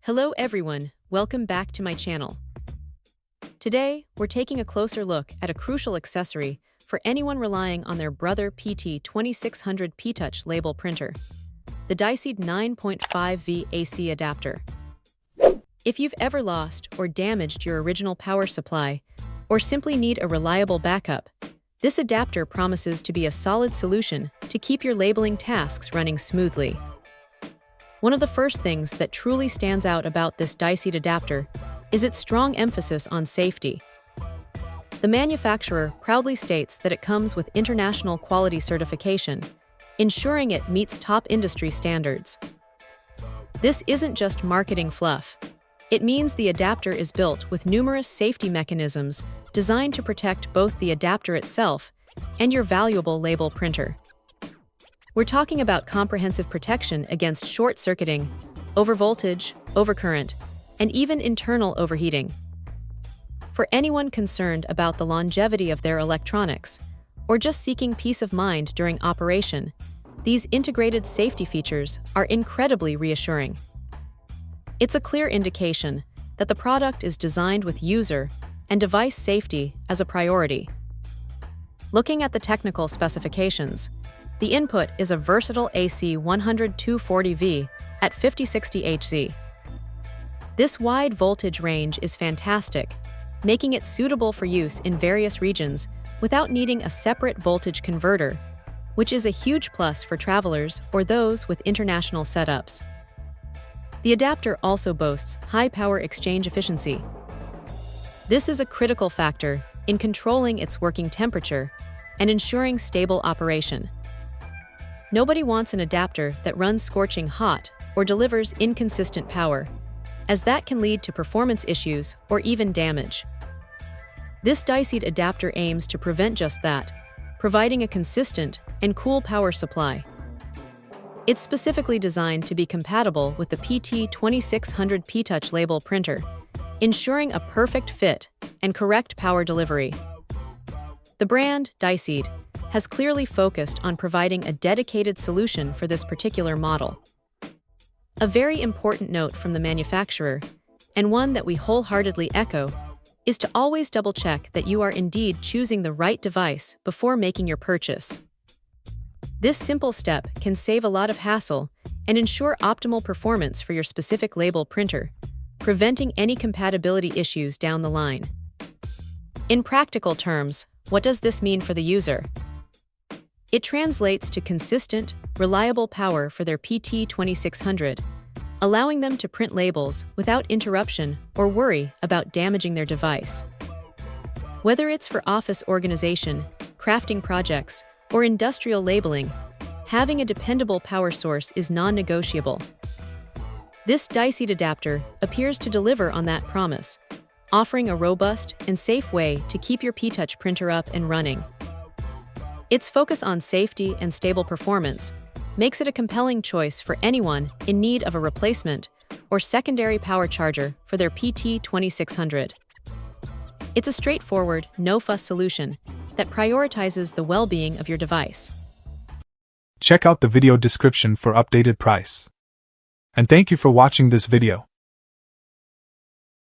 Hello everyone, welcome back to my channel. Today, we're taking a closer look at a crucial accessory for anyone relying on their Brother PT-2600 P-Touch label printer, the Diseed 9.5V AC adapter. If you've ever lost or damaged your original power supply, or simply need a reliable backup, this adapter promises to be a solid solution to keep your labeling tasks running smoothly. One of the first things that truly stands out about this Diseed adapter is its strong emphasis on safety. The manufacturer proudly states that it comes with international quality certification, ensuring it meets top industry standards. This isn't just marketing fluff. It means the adapter is built with numerous safety mechanisms designed to protect both the adapter itself and your valuable label printer. We're talking about comprehensive protection against short-circuiting, overvoltage, overcurrent, and even internal overheating. For anyone concerned about the longevity of their electronics, or just seeking peace of mind during operation, these integrated safety features are incredibly reassuring. It's a clear indication that the product is designed with user and device safety as a priority. Looking at the technical specifications, the input is a versatile AC 100-240V at 5060 Hz. This wide voltage range is fantastic, making it suitable for use in various regions without needing a separate voltage converter, which is a huge plus for travelers or those with international setups. The adapter also boasts high power exchange efficiency. This is a critical factor in controlling its working temperature and ensuring stable operation. Nobody wants an adapter that runs scorching hot or delivers inconsistent power, as that can lead to performance issues or even damage. This Diseed adapter aims to prevent just that, providing a consistent and cool power supply. It's specifically designed to be compatible with the PT-2600 P-Touch label printer, ensuring a perfect fit and correct power delivery. The brand, Diseed, has clearly focused on providing a dedicated solution for this particular model. A very important note from the manufacturer, and one that we wholeheartedly echo, is to always double-check that you are indeed choosing the right device before making your purchase. This simple step can save a lot of hassle and ensure optimal performance for your specific label printer, preventing any compatibility issues down the line. In practical terms, what does this mean for the user? It translates to consistent, reliable power for their PT-2600, allowing them to print labels without interruption or worry about damaging their device. Whether it's for office organization, crafting projects, or industrial labeling, having a dependable power source is non-negotiable. This Diseed adapter appears to deliver on that promise, offering a robust and safe way to keep your P-Touch printer up and running. Its focus on safety and stable performance makes it a compelling choice for anyone in need of a replacement or secondary power charger for their PT-2600. It's a straightforward, no-fuss solution that prioritizes the well-being of your device. Check out the video description for updated price. And thank you for watching this video.